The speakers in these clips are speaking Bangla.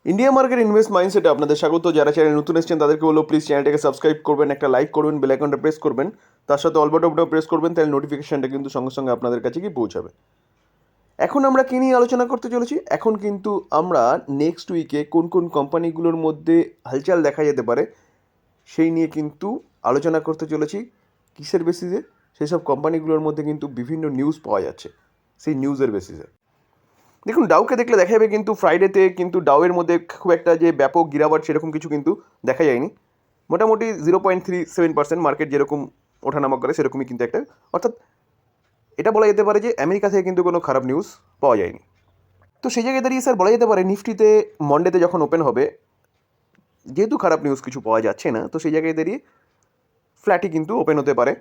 ইন্ডিয়া মার্কেট ইনভেস্ট মাইন্ডসেটে আপনাদের স্বাগত। যারা চ্যানেল নতুন এসেছেন তাদেরকে বলবো প্লিজ চ্যানেলটাকে সাবস্ক্রাইব করবেন, একটা লাইক করবেন, বেল আইকনটা প্রেস করবেন, তার সাথে অল বাটনটাও প্রেস করবেন, তাহলে নোটিফিকেশনটা কিন্তু সঙ্গে সঙ্গে আপনাদের কাছে গিয়ে পৌঁছাবে। এখন আমরা কী নিয়ে আলোচনা করতে চলেছি? এখন কিন্তু আমরা নেক্সট উইকে কোন কোন কোম্পানিগুলোর মধ্যে হালচাল দেখা যেতে পারে সেই নিয়ে কিন্তু আলোচনা করতে চলেছি। কিসের বেসিসে? সেই সব কোম্পানিগুলোর মধ্যে কিন্তু বিভিন্ন নিউজ পাওয়া যাচ্ছে, সেই নিউজের বেসিসে। দেখুন, ডাউকে দেখলে দেখা যাবে কিন্তু ফ্রাইডেতে কিন্তু ডাউয়ের মধ্যে খুব একটা যে ব্যাপক গিরাবাট সেরকম কিছু কিন্তু দেখা যায়নি। মোটামুটি 0.37% মার্কেট যেরকম ওঠানামা করে সেরকমই কিন্তু একটা, অর্থাৎ এটা বলা যেতে পারে যে আমেরিকা থেকে কিন্তু কোনো খারাপ নিউজ পাওয়া যায়নি। তো সেই জায়গায় দাঁড়িয়ে স্যার বলা যেতে পারে নিফটিতে মন্ডেতে যখন ওপেন হবে, যেহেতু খারাপ নিউজ কিছু পাওয়া যাচ্ছে না, তো সেই জায়গায় দাঁড়িয়ে ফ্ল্যাটই কিন্তু ওপেন হতে পারে,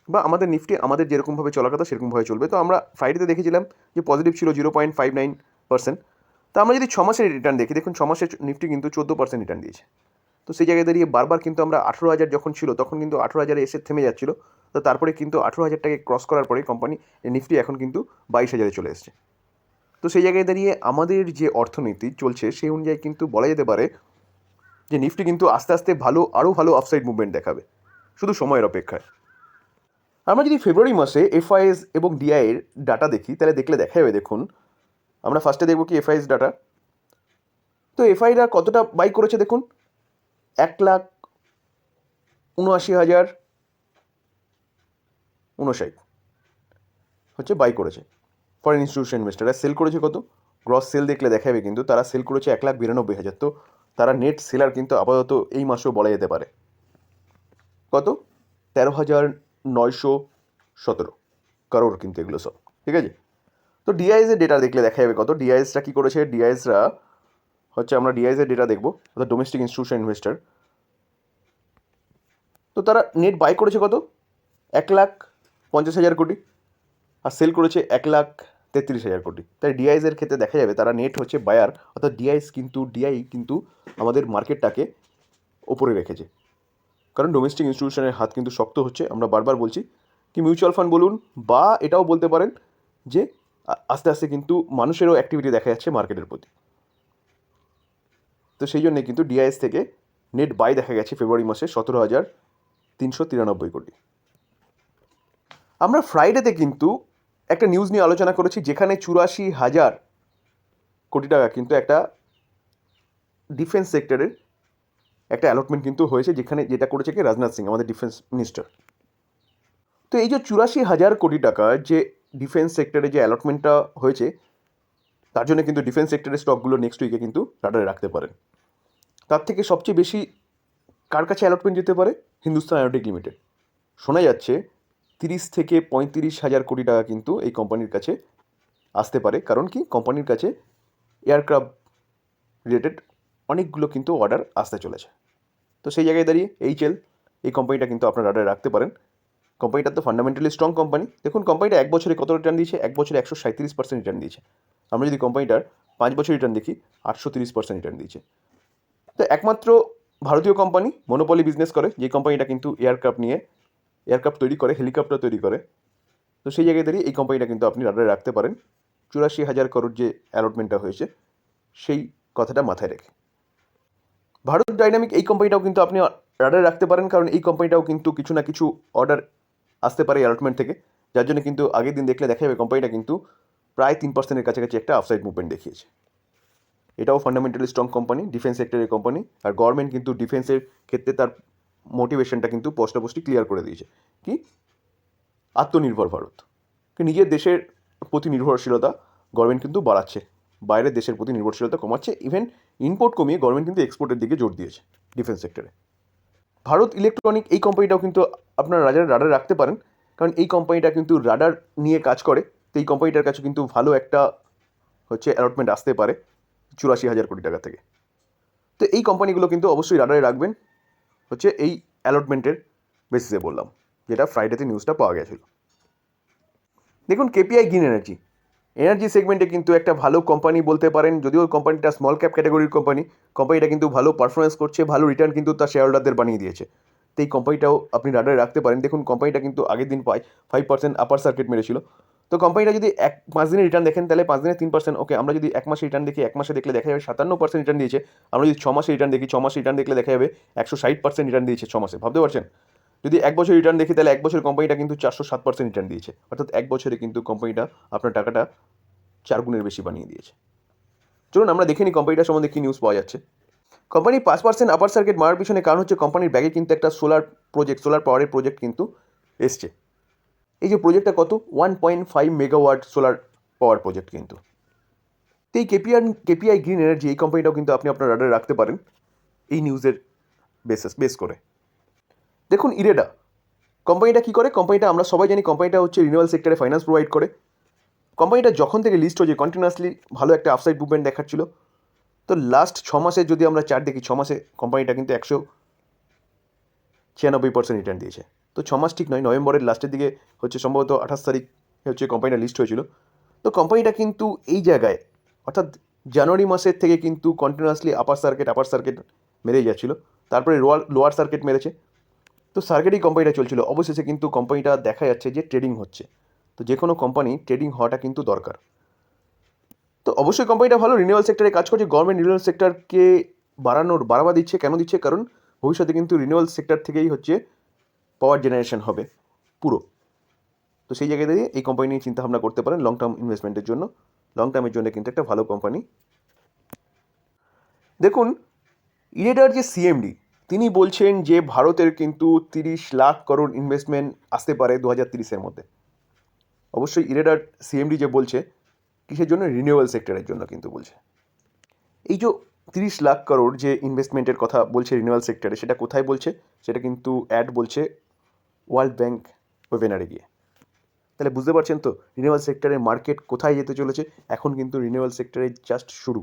বা আমাদের নিফটি আমাদের যেরকমভাবে চলার কথা সেরকমভাবে চলবে। তো আমরা ফ্রাইডেতে দেখেছিলাম যে পজিটিভ ছিল 0.59%। তো আমরা যদি 6 মাসের রিটার্ন দেখি, দেখুন 6 মাসের নিফটি কিন্তু 14% রিটার্ন দিয়েছে। তো সেই জায়গায় দাঁড়িয়ে বারবার কিন্তু আমরা 18,000 যখন ছিল তখন কিন্তু 18,000 এসে থেমে যাচ্ছিল। তো তারপরে কিন্তু 18,000টাকে ক্রস করার পরে কোম্পানি নিফটি এখন কিন্তু 22,000-এ চলে এসছে। তো সেই জায়গায় দাঁড়িয়ে আমাদের যে অর্থনীতি চলছে সেই অনুযায়ী কিন্তু বলা যেতে পারে যে নিফটি কিন্তু আস্তে আস্তে আরও ভালো আপসাইড মুভমেন্ট দেখাবে, শুধু সময়ের অপেক্ষায়। আমরা যদি ফেব্রুয়ারি মাসে এফআইএস এবং ডিআইয়ের ডাটা দেখি, তাহলে দেখা যাবে, দেখুন আমরা ফার্স্টে দেখব কি এফআইএস ডাটা। তো এফআইরা কতটা বাই করেছে দেখুন, 1,79,059 হচ্ছে বাই করেছে। ফরেন ইনস্টিটিউশন ইনভেস্টাররা সেল করেছে কত? গ্রস সেল দেখলে দেখা যাবে কিন্তু তারা সেল করেছে 1,92,000। তো তারা নেট সেলার কিন্তু আপাতত এই মাসেও বলা যেতে পারে। কত? 13,917 কারোর কিন্তু এগুলো সব ঠিক আছে। তো ডিআইএসের ডেটা দেখলে দেখা যাবে কত। ডিআইএসরা কী করেছে? ডিআইএসরা হচ্ছে, আমরা ডিআইএসের ডেটা দেখবো, অর্থাৎ ডোমেস্টিক ইনস্টিটিউশন ইনভেস্টার। তো তারা নেট বাই করেছে কত? 1,50,000 কোটি, আর সেল করেছে 1,33,000 কোটি। তাই ডিআইএসের ক্ষেত্রে দেখা যাবে তারা নেট হচ্ছে বায়ার, অর্থাৎ ডিআই কিন্তু আমাদের মার্কেটটাকে ওপরে রেখেছে। কারণ ডোমেস্টিক ইনস্টিটিউশনের হাত কিন্তু শক্ত হচ্ছে। আমরা বারবার বলছি কি মিউচুয়াল ফান্ড বলুন, বা এটাও বলতে পারেন যে আস্তে আস্তে কিন্তু মানুষেরও অ্যাক্টিভিটি দেখা যাচ্ছে মার্কেটের প্রতি। তো সেই জন্যে কিন্তু ডিআইএস থেকে নেট বাই দেখা গেছে ফেব্রুয়ারি মাসে 17,393 কোটি। আমরা ফ্রাইডেতে কিন্তু একটা নিউজ নিয়ে আলোচনা করেছি, যেখানে 84,000 কোটি টাকা কিন্তু একটা ডিফেন্স সেক্টরের একটা অ্যালটমেন্ট কিন্তু হয়েছে, যেটা করেছে কি রাজনাথ সিং, আমাদের ডিফেন্স মিনিস্টার। তো এই যে 84,000 কোটি টাকা যে ডিফেন্স সেক্টরে যে অ্যালটমেন্টটা হয়েছে, তার জন্য কিন্তু ডিফেন্স সেক্টরের স্টকগুলো নেক্সট উইকে কিন্তু রাডারে রাখতে পারেন। তার থেকে সবচেয়ে বেশি কার কাছে অ্যালটমেন্ট যেতে পারে? Hindustan aeronautic limited. শোনা যাচ্ছে 30,000 থেকে 35,000 কোটি টাকা কিন্তু এই কোম্পানির কাছে আসতে পারে। কারণ কি, কোম্পানির কাছে এয়ারক্রাফট রিলেটেড অনেকগুলো কিন্তু অর্ডার আসতে চলেছে। তো সেই জায়গায় দাঁড়িয়ে এই কোম্পানিটা কিন্তু আপনার রাডারে রাখতে পারেন। কোম্পানিটা তো ফান্ডামেন্টালি স্ট্রং কোম্পানি। দেখুন কোম্পানিটা 1 বছরে কত রিটার্ন দিয়েছে? 1 বছরে 137% রিটার্ন দিয়েছে। আমরা যদি কোম্পানিটার 5 বছর রিটার্ন দেখি, 830% রিটার্ন দিয়েছে। তো একমাত্র ভারতীয় কোম্পানি মনোপলি বিজনেস করে, যে কোম্পানিটা কিন্তু এয়ারক্রাফট তৈরি করে, হেলিকপ্টার তৈরি করে। তো সেই জায়গায় দাঁড়িয়ে এই কোম্পানিটা কিন্তু আপনি রাডারে রাখতে পারেন 84,000 করোড় যে অ্যালটমেন্টটা হয়েছে সেই কথাটা মাথায় রেখে। ভারত ডাইনামিক এই কোম্পানিটাও কিন্তু আপনি রাডারে রাখতে পারেন, কারণ এই কোম্পানিটাও কিন্তু কিছু না কিছু অর্ডার আসতে পারে অ্যালটমেন্ট থেকে, যার জন্য কিন্তু আগের দিন দেখলে দেখা যাবে কোম্পানিটা কিন্তু প্রায় 3%-এর কাছাকাছি একটা আপসাইড মুভমেন্ট দেখিয়েছে। এটাও ফান্ডামেন্টালি স্ট্রং কোম্পানি, ডিফেন্স সেক্টরের কোম্পানি। আর গভর্নমেন্ট কিন্তু ডিফেন্সের ক্ষেত্রে তার মোটিভেশনটা কিন্তু স্পষ্ট ক্লিয়ার করে দিয়েছে কি, আত্মনির্ভর ভারত। নিজের দেশের প্রতি নির্ভরশীলতা গভর্নমেন্ট কিন্তু বাড়াচ্ছে, বাইরের দেশের প্রতি নির্ভরশীলতা কমাচ্ছে। ইভেন ইম্পোর্ট কমিয়ে গভর্নমেন্ট কিন্তু এক্সপোর্টের দিকে জোর দিয়েছে ডিফেন্স সেক্টরে। ভারত ইলেকট্রনিক এই কোম্পানিটাও কিন্তু আপনার রাডারে রাখতে পারেন, কারণ এই কোম্পানিটা কিন্তু রাডার নিয়ে কাজ করে। তো এই কোম্পানিটার কাছে কিন্তু ভালো একটা হচ্ছে অ্যালটমেন্ট আসতে পারে 84,000 কোটি টাকা থেকে। তো এই কোম্পানিগুলো কিন্তু অবশ্যই রাডারে রাখবেন, হচ্ছে এই অ্যালটমেন্টের বেসিসে বললাম, যেটা ফ্রাইডেতে নিউজটা পাওয়া গেছিল। দেখুন কেপিআই গ্রিন এনার্জি সেগমেন্টে কিন্তু একটা ভালো কোম্পানি বলতে পারেন, যদিও কোম্পানিটা স্মল ক্যাপ ক্যাটাগরির কোম্পানিটা কিন্তু ভালো পারফরমেন্স করছে, ভালো রিটার্ন কিন্তু তার শেয়ার হোল্ডারদের বানিয়ে দিয়েছে। তো এই কোম্পানিটাও আপনি রাডারে রাখতে পারেন। দেখুন কোম্পানিটা কিন্তু আগের দিন 5% আপার সার্কিট মেরেছিল। তো তো কোম্পানিটা যদি 5 দিনের রিটার্ন দেখেন তাহলে 5 দিনে 3%, ওকে। আমরা যদি 1 মাসে রিটার্ন দেখি, 1 মাসে দেখলে দেখা যাবে 57% রিটার্ন দিয়েছে। আমরা যদি 6 মাসে রিটার্ন দেখি, 6 মাসে রিটার্ন দেখলে দেখা যাবে 160% রিটার্ন দিয়েছে 6 মাসে। ভাবতে পারছেন? যদি 1 বছর রিটার্ন দেখি তাহলে 1 বছর কোম্পানিটা কিন্তু 407% রিটার্ন দিয়েছে, অর্থাৎ 1 বছরে কিন্তু কোম্পানিটা আপনার টাকাটা 4 গুণের বেশি বানিয়ে দিয়েছে। চলুন আমরা দেখে নিই কোম্পানিটার সম্বন্ধে কী নিউজ পাওয়া যাচ্ছে। কোম্পানি 5% আপার সার্কিট মারার পিছনে কারণ হচ্ছে কোম্পানির ব্যাগে কিন্তু একটা সোলার পাওয়ারের প্রজেক্ট কিন্তু এসছে। এই যে প্রজেক্টটা কত, 1.5 মেগাওয়াট সোলার পাওয়ার প্রজেক্ট কিন্তু। তো এই কেপিআই গ্রিন এনার্জি, এই কোম্পানিটাও কিন্তু আপনি আপনার রাডারে রাখতে পারেন এই নিউজের বেস করে। দেখুন ইরেডা কোম্পানিটা কী করে, কোম্পানিটা আমরা সবাই জানি কোম্পানিটা হচ্ছে রিনিউয়াল সেক্টরে ফাইন্যান্স প্রোভাইড করে। কোম্পানিটা যখন থেকে লিস্ট হয়েছে কন্টিনিউয়াসলি ভালো একটা আপসাইড মুভমেন্ট দেখাচ্ছিল। তো লাস্ট 6 মাসে যদি আমরা চার্ট দেখি, 6 মাসে কোম্পানিটা কিন্তু 196% রিটার্ন দিয়েছে। তো 6 মাস ঠিক নয়, নভেম্বরের লাস্টের দিকে হচ্ছে সম্ভবত 28 তারিখ হচ্ছে কোম্পানিটা লিস্ট হয়েছিল। তো কোম্পানিটা কিন্তু এই জায়গায় অর্থাৎ জানুয়ারি মাসের থেকে কিন্তু কন্টিনিউয়াসলি আপার সার্কিট মেরেই যাচ্ছিলো, তারপরে লোয়ার সার্কিট মেরেছে। তো সার্কিটেই কোম্পানিটা চলছিল, অবশেষে কিন্তু কোম্পানিটা দেখা যাচ্ছে যে ট্রেডিং হচ্ছে। তো যে কোনো কোম্পানি ট্রেডিং হওয়াটা কিন্তু দরকার। তো অবশ্যই কোম্পানিটা ভালো রিনিউয়াল সেক্টরে কাজ করছে, গভর্নমেন্ট রিনিউয়াল সেক্টরকে বাড়াবা দিচ্ছে। কেন দিচ্ছে? কারণ ভবিষ্যতে কিন্তু রিনিউয়াল সেক্টর থেকেই হচ্ছে পাওয়ার জেনারেশন হবে পুরো। তো সেই জায়গায় দাঁড়িয়ে এই কোম্পানি নিয়ে চিন্তাভাবনা করতে পারেন লং টার্ম ইনভেস্টমেন্টের জন্য। লং টার্মের জন্য কিন্তু একটা ভালো কোম্পানি। দেখুন ইরেডার যে সিএমডি, তিনি বলছেন যে ভারতের কিন্তু 30 লাখ করোড় ইনভেস্টমেন্ট আসতে পারে 2030-এর মধ্যে। অবশ্যই ইরেডার সিএমডি যে বলছে কিসের জন্য, রিনিউয়াল সেক্টরের জন্য কিন্তু বলছে। এই যে 30 লাখ করোড় যে ইনভেস্টমেন্টের কথা বলছে রিনিউয়াল সেক্টরে, সেটা কোথায় বলছে? সেটা কিন্তু বলছে ওয়ার্ল্ড ব্যাংক ওয়েবিনারে গিয়ে। তাহলে বুঝতে পারছেন তো রিনিউয়াল সেক্টরের মার্কেট কোথায় যেতে চলেছে। এখন কিন্তু রিনিউয়াল সেক্টরে জাস্ট শুরু।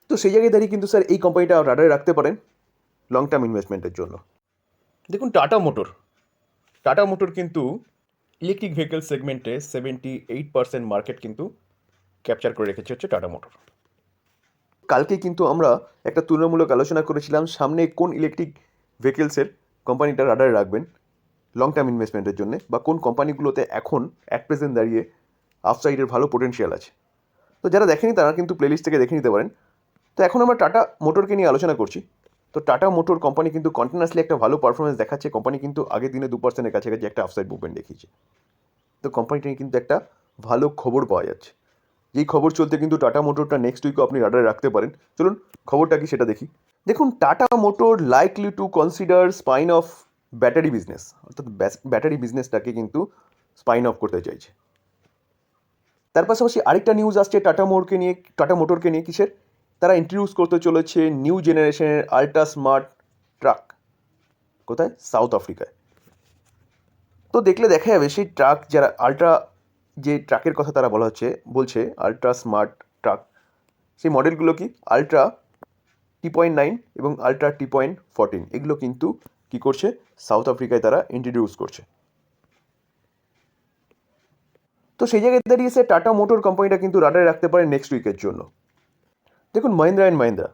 তো সেই জায়গায় দাঁড়িয়ে কিন্তু স্যার এই কোম্পানিটা রাডারে রাখতে পারেন লং টার্ম ইনভেস্টমেন্টের জন্য। দেখুন টাটা মোটর কিন্তু ইলেকট্রিক ভেহিকেল সেগমেন্টে 78% মার্কেট কিন্তু ক্যাপচার করে রেখেছে হচ্ছে টাটা মোটর। কালকে কিন্তু আমরা একটা তুলনামূলক আলোচনা করেছিলাম সামনে কোন ইলেকট্রিক ভেহিকেলসের কোম্পানিটা রাডারে রাখবেন লং টার্ম ইনভেস্টমেন্টের জন্য, বা কোন কোম্পানিগুলোতে এখন অ্যাট প্রেজেন্ট দাঁড়িয়ে আপসাইডের ভালো পোটেনশিয়াল আছে। তো যারা দেখেনি তারা কিন্তু প্লেলিস্ট থেকে দেখে নিতে পারেন। তো এখন আমরা টাটা মোটরকে নিয়ে আলোচনা করছি। তো টাটা মোটর কোম্পানি কিন্তু কন্টিনিউয়াসলি একটা ভালো পারফরমেন্স দেখাচ্ছে। কোম্পানি কিন্তু আগের দিনে 2%-এর কাছাকাছি একটা আপসাইড মুভমেন্ট দেখিয়েছে। তো কোম্পানিটা নিয়ে কিন্তু একটা ভালো খবর পাওয়া যাচ্ছে। যেই খবর চলতে কিন্তু টাটা মোটরটা নেক্সট উইকও আপনি রাডারে রাখতে পারেন। চলুন খবরটা কি সেটা দেখি। দেখুন tata motor likely to consider spine of battery business, অর্থাৎ ব্যাটারি বিজনেসটাকে কিন্তু স্পাইন অফ করতে চাইছে। তার পাশাপাশি আরেকটা নিউজ আসছে টাটা মোটরকে নিয়ে কিসের, তারা ইন্ট্রোডিউস করতে চলেছে নিউ জেনারেশনের আল্ট্রা স্মার্ট ট্রাক। কোথায়? সাউথ আফ্রিকায়। তো দেখলে দেখা যাবে সেই ট্রাক যারা যে ট্রাকের কথা তারা বলছে আল্ট্রা স্মার্ট ট্রাক, সেই মডেলগুলো কি আল্ট্রা T.9 এবং আল্ট্রা T.14, এগুলো কিন্তু কি করছে সাউথ আফ্রিকায় তারা ইন্ট্রোডিউস করছে। তো সেই জায়গায় দাঁড়িয়ে সে টাটা মোটর কোম্পানিটা কিন্তু রাডারে রাখতে পারে নেক্সট উইকের জন্য। দেখুন মাহিন্দ্রা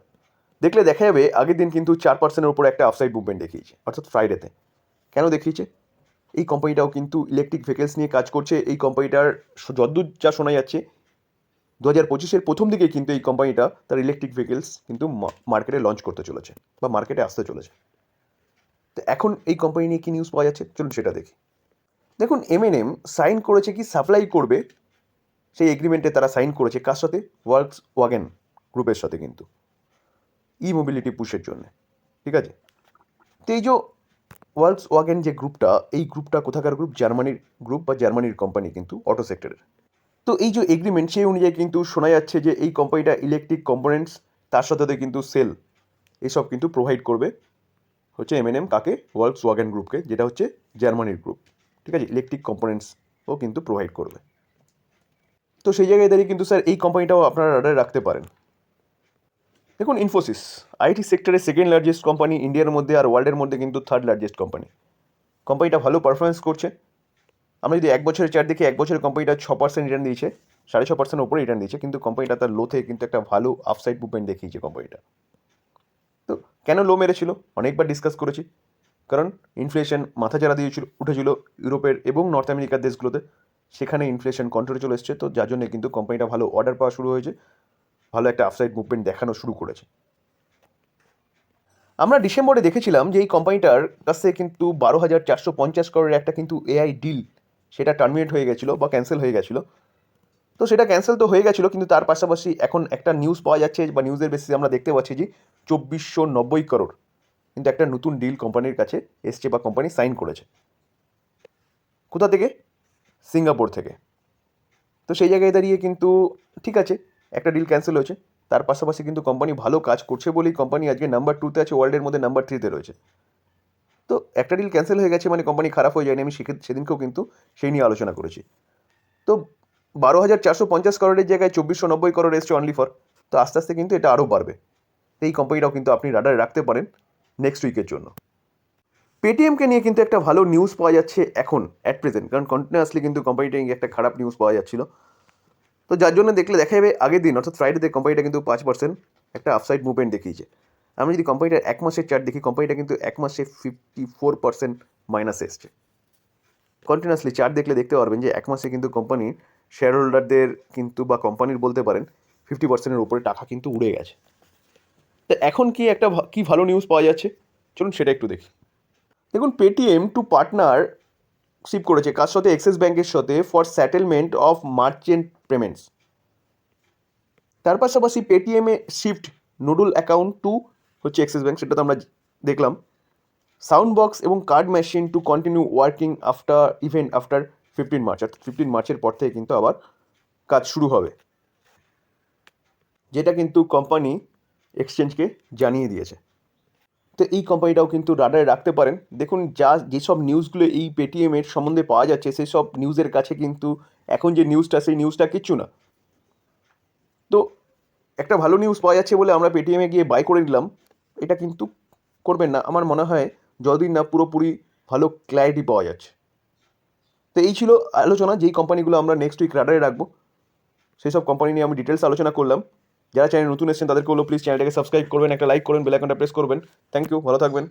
দেখলে দেখা যাবে আগের দিন কিন্তু 4%-এর উপরে একটা আপসাইড মুভমেন্ট দেখিয়েছে, অর্থাৎ ফ্রাইডেতে। কেন দেখিয়েছে? এই কোম্পানিটাও কিন্তু ইলেকট্রিক ভেহিকেলস নিয়ে কাজ করছে। এই কোম্পানিটার যদ্দূর যা শোনা যাচ্ছে 2025-এর প্রথম দিকে কিন্তু এই কোম্পানিটা তার ইলেকট্রিক ভেহিকেলস কিন্তু মার্কেটে লঞ্চ করতে চলেছে বা মার্কেটে আসতে চলেছে। তো এখন এই কোম্পানি নিয়ে কী নিউজ পাওয়া যাচ্ছে চলুন সেটা দেখি। দেখুন এমএনএম সাইন করেছে কি সাপ্লাই করবে, সেই এগ্রিমেন্টে তারা সাইন করেছে কার সাথে? ওয়াগন গ্রুপের সাথে কিন্তু ই মোবিলিটি পুশের জন্য। ঠিক আছে, তো এই যে ওয়াগন যে গ্রুপটা, এই গ্রুপটা কোথাকার গ্রুপ? জার্মানির গ্রুপ বা জার্মানির কোম্পানি কিন্তু অটো সেক্টরের। তো এই যে এগ্রিমেন্ট সেই অনুযায়ী কিন্তু শোনা যাচ্ছে যে এই কোম্পানিটা ইলেকট্রিক কম্পোনেন্টস তার সাথে কিন্তু সেল এসব কিন্তু প্রোভাইড করবে হচ্ছে এমএনএম কাকে? ওয়াগন গ্রুপকে, যেটা হচ্ছে জার্মানির গ্রুপ। ঠিক আছে, ইলেকট্রিক কম্পোনেন্টসও কিন্তু প্রোভাইড করবে। তো সেই জায়গায় দাঁড়িয়ে কিন্তু স্যার এই কোম্পানিটাও আপনারা রাডারে রাখতে পারেন। দেখুন ইনফোসিস আইটি সেক্টরের সেকেন্ড লার্জেস্ট কোম্পানি ইন্ডিয়ার মধ্যে, আর ওয়ার্ল্ডের মধ্যে কিন্তু থার্ড লার্জেস্ট কোম্পানি। কোম্পানিটা ভালো পারফরমেন্স করছে। আমরা যদি 1 বছরের চার্ট দেখি, 1 বছরের কোম্পানিটা 6% রিটার্ন দিয়েছে, 6.5%-এর উপরে রিটার্ন দিয়েছে, কিন্তু কোম্পানিটা তার লো থেকে কিন্তু একটা ভালো আপসাইড মুভমেন্ট দেখিয়েছে কোম্পানিটা। তো কেন লো মেরেছিল অনেকবার ডিসকাস করেছি, কারণ ইনফ্লেশন মাথা চাড়া দিয়ে উঠেছিল ইউরোপের এবং নর্থ আমেরিকার দেশগুলোতে। সেখানে ইনফ্লেশন কন্ট্রোলে চলে এসছে, তো যার জন্য কিন্তু কোম্পানিটা ভালো অর্ডার পাওয়া শুরু হয়েছে, ভালো একটা আপসাইড মুভমেন্ট দেখানো শুরু করেছে। আমরা ডিসেম্বরে দেখেছিলাম যে এই কোম্পানিটার কাছ থেকে কিন্তু 12,450 করোড়ের একটা কিন্তু এআই ডিল সেটা টার্মিনেট হয়ে গেছিলো বা ক্যান্সেল হয়ে গেছিলো। তো সেটা ক্যান্সেল তো হয়ে গেছিলো, কিন্তু তার পাশাপাশি এখন একটা নিউজ পাওয়া যাচ্ছে বা নিউজের বেসিসে আমরা দেখতে পাচ্ছি যে 2,490 করোড় কিন্তু একটা নতুন ডিল কোম্পানির কাছে এসছে বা কোম্পানি সাইন করেছে। কোথা থেকে? সিঙ্গাপুর থেকে। তো সেই জায়গায় দাঁড়িয়ে কিন্তু ঠিক আছে, একটা ডিল ক্যান্সেল হয়েছে, তার পাশাপাশি কিন্তু কোম্পানি ভালো কাজ করছে বলেই কোম্পানি আজকে নাম্বার 2-তে আছে, ওয়ার্ল্ডের মধ্যে নাম্বার 3-তে রয়েছে। তো একটা ডিল ক্যান্সেল হয়ে গেছে মানে কোম্পানি খারাপ হয়ে যায়নি, আমি সেদিনকেও কিন্তু সেই নিয়ে আলোচনা করেছি। তো 12,450 করোড়ের জায়গায় 2,490 করোড় এসছে অনলি ফর, তো আস্তে আস্তে কিন্তু এটা আরও বাড়বে। এই কোম্পানিটাও কিন্তু আপনি রাডারে রাখতে পারেন নেক্সট উইকের জন্য। পেটিএমকে নিয়ে কিন্তু একটা ভালো নিউজ পাওয়া যাচ্ছে এখন অ্যাট প্রেজেন্ট, কারণ কন্টিনিউয়াসলি কিন্তু কোম্পানিটা নিয়ে একটা খারাপ নিউজ পাওয়া যাচ্ছিল। তো যার জন্য দেখলে দেখা যাবে আগের দিন অর্থাৎ ফ্রাইডেতে কোম্পানিটা কিন্তু 5% একটা আপসাইড মুভমেন্ট দেখিয়েছে। আমরা যদি কোম্পানিটার এক মাসের চার্ট দেখি, কোম্পানিটা কিন্তু এক মাসে 54% মাইনাসে এসছে। কন্টিনিউয়াসলি চার্ট দেখলে দেখতে পারবেন যে এক মাসে কিন্তু কোম্পানির শেয়ার হোল্ডারদের কিন্তু বা কোম্পানির বলতে পারেন 50%-এর উপরে টাকা কিন্তু উড়ে গেছে। তো এখন কি একটা কি ভালো নিউজ পাওয়া যাচ্ছে, চলুন সেটা একটু দেখি। দেখুন, পেটিএম টু পার্টনারশিপ করেছে কার সাথে? অ্যাক্সিস ব্যাংকের সাথে for settlement of merchant payments. তার পাশাপাশি পেটিএমে শিফট নোডুল অ্যাকাউন্ট টু হচ্ছে অ্যাক্সিস ব্যাংক, সেটা তো আমরা দেখলাম। সাউন্ড বক্স এবং card machine to continue working after 15 March, অর্থাৎ 15 মার্চের পর থেকে কিন্তু আবার কাজ শুরু হবে, যেটা কিন্তু কোম্পানি এক্সচেঞ্জকে জানিয়ে দিয়েছে। তো এই কোম্পানিটাও কিন্তু রাডারে রাখতে পারেন। দেখুন, যেসব নিউজগুলো এই পেটিএমের সম্বন্ধে পাওয়া যাচ্ছে সেই সব নিউজের কাছে কিন্তু এখন যে নিউজটা সেই নিউজটা কিচ্ছু না। তো একটা ভালো নিউজ পাওয়া যাচ্ছে বলে আমরা পেটিএমে গিয়ে বাই করে নিলাম, এটা কিন্তু করবেন না। আমার মনে হয় যতদিন না পুরোপুরি ভালো ক্ল্যারিটি পাওয়া যাচ্ছে। তো এই ছিল আলোচনা, যেই কোম্পানিগুলো আমরা নেক্সট উইক রাডারে রাখবো সেই সব কোম্পানি নিয়ে আমি ডিটেলস আলোচনা করলাম। যারা চ্যানেল নতুন এসেছেন তাদেরকে বলবো প্লিজ চ্যানেলটাকে সাবস্ক্রাইব করবেন, একটা লাইক করবেন, বেল আইকনটা প্রেস করবেন। থ্যাংক ইউ, ভালো থাকবেন।